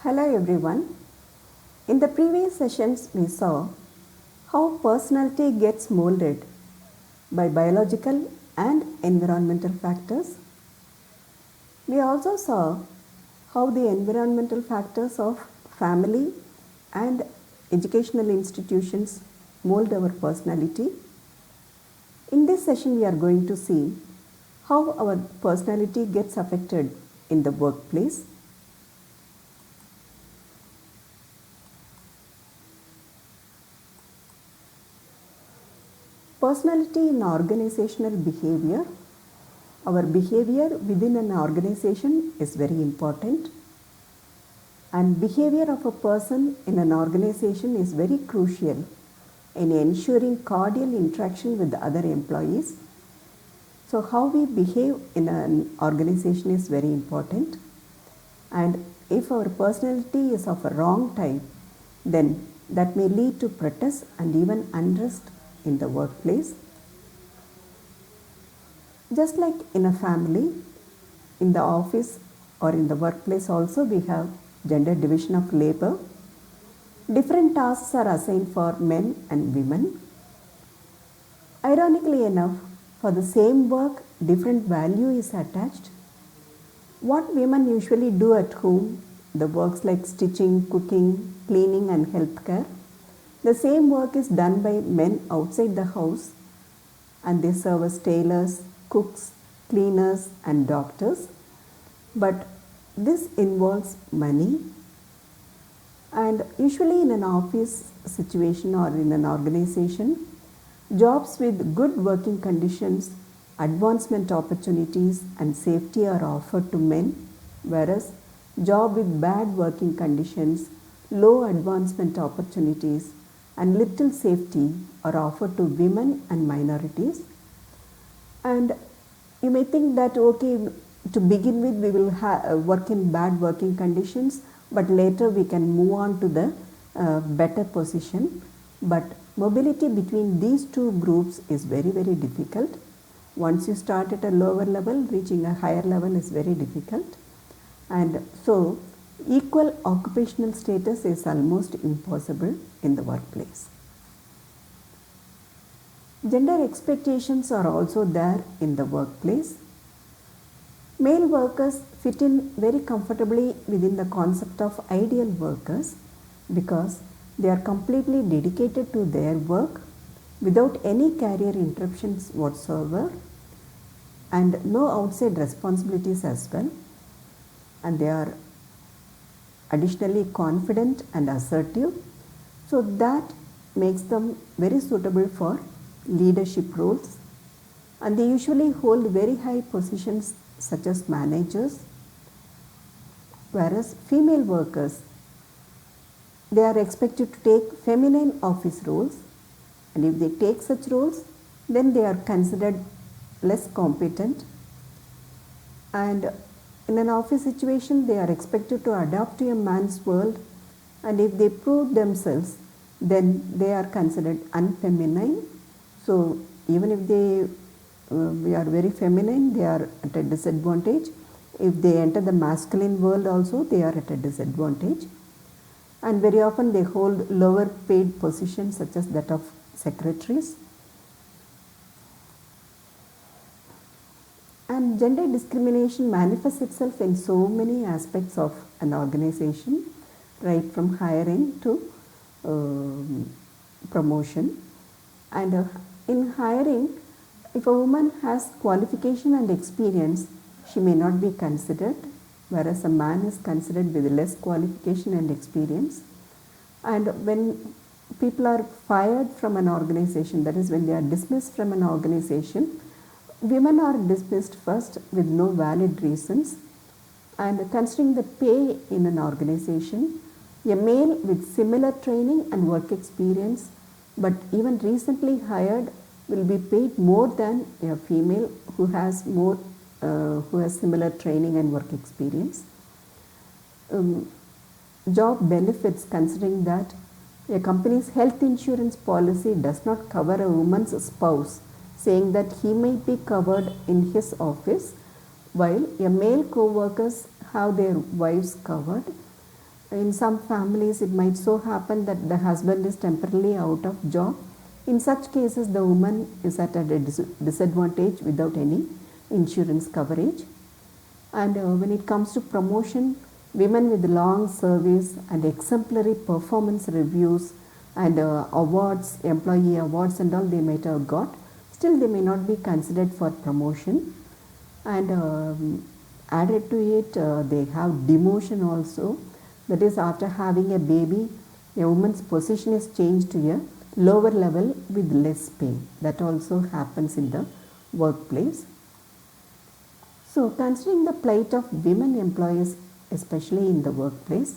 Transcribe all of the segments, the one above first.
Hello everyone. In the previous sessions, we saw how personality gets molded by biological and environmental factors. We also saw how the environmental factors of family and educational institutions mold our personality. In this session, we are going to see how our personality gets affected in the workplace. Personality in organizational behavior. Our behavior within an organization is very important, and behavior of a person in an organization is very crucial in ensuring cordial interaction with the other employees. So how we behave in an organization is very important, and if our personality is of a wrong type, then that may lead to protest and even unrest in the workplace. Just like in a family, in the office or in the workplace also we have gender division of labor. Different tasks are assigned for men and women. Ironically enough, for the same work, different value is attached. What women usually do at home, the works like stitching, cooking, cleaning and healthcare, the same work is done by men outside the house, and they serve as tailors, cooks, cleaners and doctors. But this involves money, and usually in an office situation or in an organization, jobs with good working conditions, advancement opportunities and safety are offered to men, whereas job with bad working conditions, low advancement opportunities and little safety are offered to women and minorities. And you may think that okay, to begin with we will work in bad working conditions, but later we can move on to the better position. But mobility between these two groups is very difficult. Once you start at a lower level, reaching a higher level is very difficult. And so equal occupational status is almost impossible in the workplace. Gender expectations are also there in the workplace. Male workers fit in very comfortably within the concept of ideal workers because they are completely dedicated to their work without any career interruptions whatsoever and no outside responsibilities as well. And they are additionally confident and assertive, so that makes them very suitable for leadership roles, and they usually hold very high positions such as managers. Whereas female workers, they are expected to take feminine office roles, and if they take such roles, then they are considered less competent, and in an office situation they are expected to adapt to a man's world, and if they prove themselves, then they are considered unfeminine. So even if they are very feminine, they are at a disadvantage. If they enter the masculine world also, they are at a disadvantage. And very often they hold lower paid positions such as that of secretaries. And gender discrimination manifests itself in so many aspects of an organization, right from hiring to promotion. And in hiring, if a woman has qualification and experience, she may not be considered, whereas a man is considered with less qualification and experience. And when people are fired from an organization, that is when they are dismissed from an organization, women are dismissed first with no valid reasons. And considering the pay in an organization, a male with similar training and work experience but even recently hired will be paid more than a female who has similar training and work experience. Job benefits, considering that a company's health insurance policy does not cover a woman's spouse, saying that he may be covered in his office, while a male co-workers have their wives covered. In some families, it might so happen that the husband is temporarily out of job. In such cases, the woman is at a disadvantage without any insurance coverage. And when it comes to promotion, women with long service and exemplary performance reviews and awards, employee awards and all they might have got, still they may not be considered for promotion. And added to it, they have demotion also. That is, after having a baby, a woman's position is changed to a lower level with less pay. That also happens in the workplace. So, considering the plight of women employees, especially in the workplace,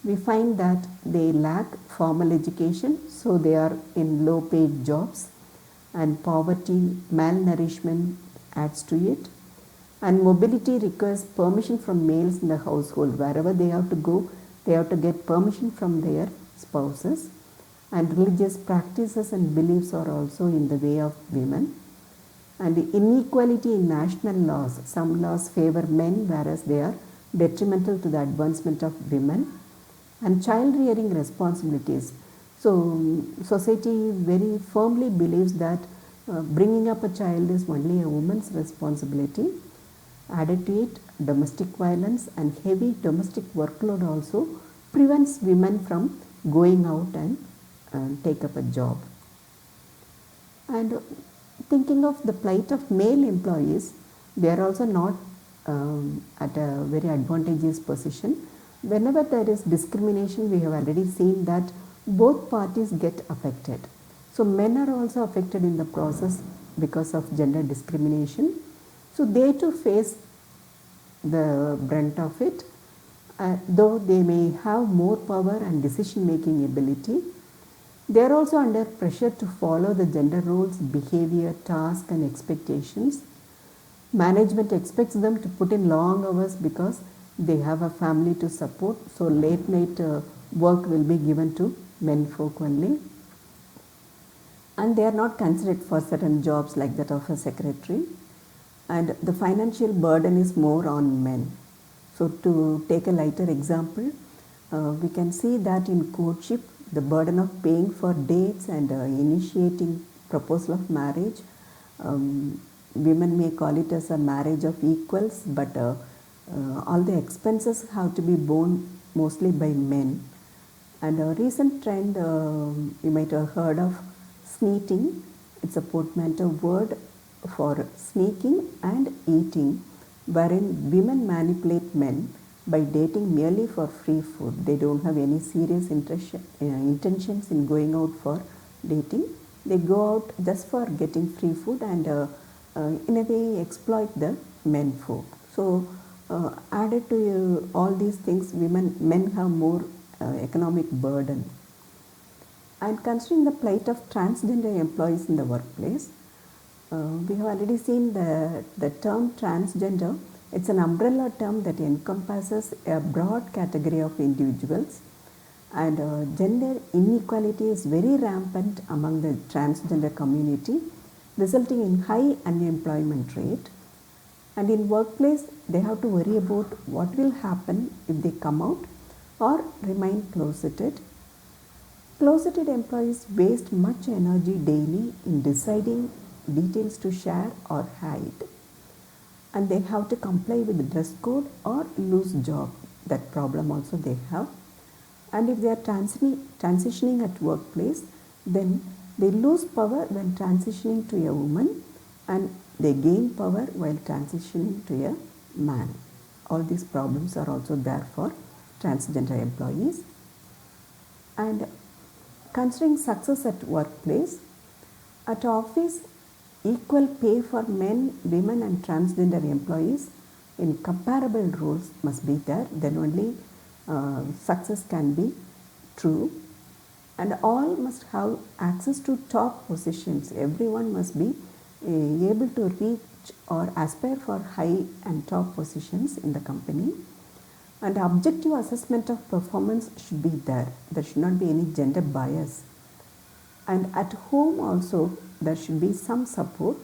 we find that they lack formal education, so they are in low paid jobs, and poverty, malnourishment adds to it, and mobility requires permission from males in the household. Wherever they have to go, they have to get permission from their spouses, and religious practices and beliefs are also in the way of women. And inequality in national laws. Some laws favor men whereas they are detrimental to the advancement of women. And child rearing responsibilities. So society very firmly believes that bringing up a child is only a woman's responsibility. Added to it, domestic violence and heavy domestic workload also prevents women from going out and take up a job. And thinking of the plight of male employees, they are also not at a very advantageous position. Whenever there is discrimination, we have already seen that both parties get affected. So men are also affected in the process because of gender discrimination. So they too face the brunt of it, though they may have more power and decision making ability. They are also under pressure to follow the gender roles, behavior, tasks and expectations. Management expects them to put in long hours because they have a family to support, so late night work will be given to men folk only. And they are not considered for certain jobs like that of a secretary. And the financial burden is more on men. So to take a lighter example, we can see that in courtship, the burden of paying for dates and initiating proposal of marriage, women may call it as a marriage of equals, but all the expenses have to be borne mostly by men. And a recent trend, you might have heard of sneaking. It's a portmanteau word for sneaking and eating, wherein women manipulate men by dating merely for free food. They don't have any serious intentions in going out for dating. They go out just for getting free food and in a way exploit the men folk. So added to all these things, men have more economic burden. And considering the plight of transgender employees in the workplace, we have already seen the term transgender. It's an umbrella term that encompasses a broad category of individuals, and gender inequality is very rampant among the transgender community, resulting in high unemployment rate. And in workplace, they have to worry about what will happen if they come out or remain closeted. Closeted employees waste much energy daily in deciding details to share or hide, and they have to comply with the dress code or lose job. That problem also they have. And if they are transitioning at workplace, then they lose power when transitioning to a woman, and they gain power while transitioning to a man. All these problems are also there for transgender employees. And considering success at workplace, at office, equal pay for men, women and transgender employees in comparable roles must be there. Then only success can be true. And all must have access to top positions. Everyone must be able to reach or aspire for high and top positions in the company. And objective assessment of performance should be there. There should not be any gender bias. And at home also, there should be some support.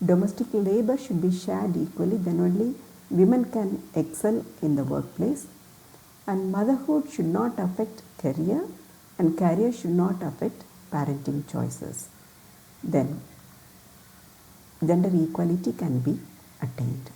Domestic labor should be shared equally, then only women can excel in the workplace. and motherhood should not affect career, and career should not affect parenting choices. Then gender equality can be attained.